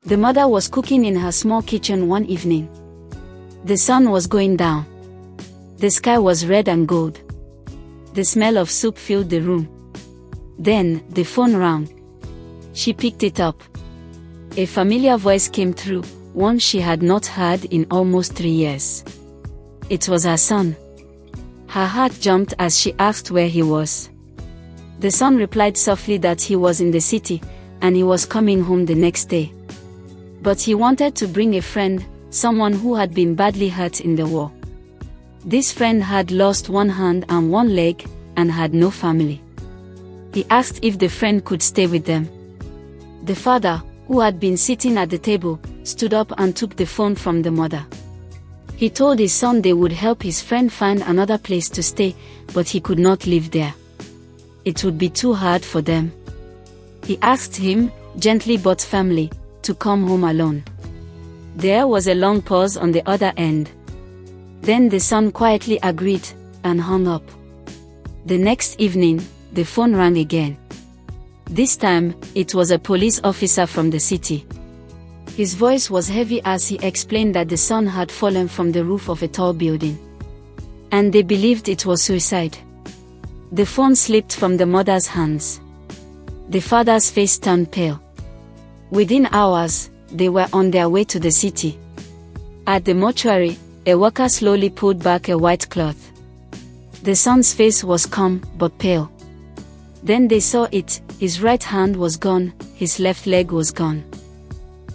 The mother was cooking in her small kitchen one evening. The sun was going down. The sky was red and gold. The smell of soup filled the room. Then, the phone rang. She picked it up. A familiar voice came through, one she had not heard in almost 3 years. It was her son. Her heart jumped as she asked where he was. The son replied softly that he was in the city, and he was coming home the next day. But he wanted to bring a friend, someone who had been badly hurt in the war. This friend had lost one hand and one leg, and had no family. He asked if the friend could stay with them. The father, who had been sitting at the table, stood up and took the phone from the mother. He told his son they would help his friend find another place to stay, but he could not live there. It would be too hard for them. He asked him, gently but firmly, to come home alone. There was a long pause on the other end. Then the son quietly agreed, and hung up. The next evening, the phone rang again. This time, it was a police officer from the city. His voice was heavy as he explained that the son had fallen from the roof of a tall building. And they believed it was suicide. The phone slipped from the mother's hands. The father's face turned pale. Within hours, they were on their way to the city. At the mortuary, a worker slowly pulled back a white cloth. The son's face was calm, but pale. Then they saw it, his right hand was gone, his left leg was gone.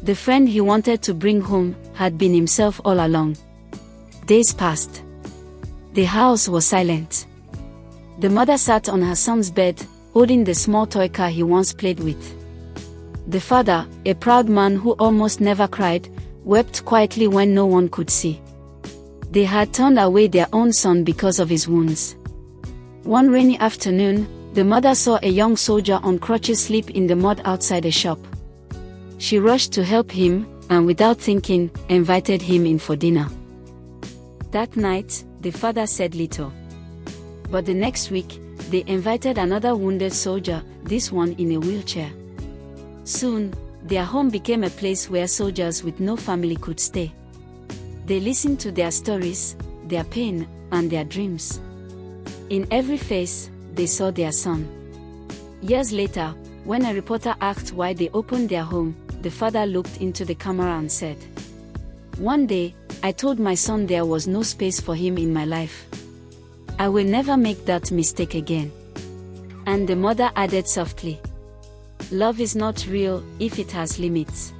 The friend he wanted to bring home had been himself all along. Days passed. The house was silent. The mother sat on her son's bed, holding the small toy car he once played with. The father, a proud man who almost never cried, wept quietly when no one could see. They had turned away their own son because of his wounds. One rainy afternoon, the mother saw a young soldier on crutches sleep in the mud outside a shop. She rushed to help him, and without thinking, invited him in for dinner. That night, the father said little. But the next week, they invited another wounded soldier, this one in a wheelchair. Soon, their home became a place where soldiers with no family could stay. They listened to their stories, their pain, and their dreams. In every face, they saw their son. Years later, when a reporter asked why they opened their home, the father looked into the camera and said, "One day, I told my son there was no space for him in my life. I will never make that mistake again." And the mother added softly, "Love is not real if it has limits."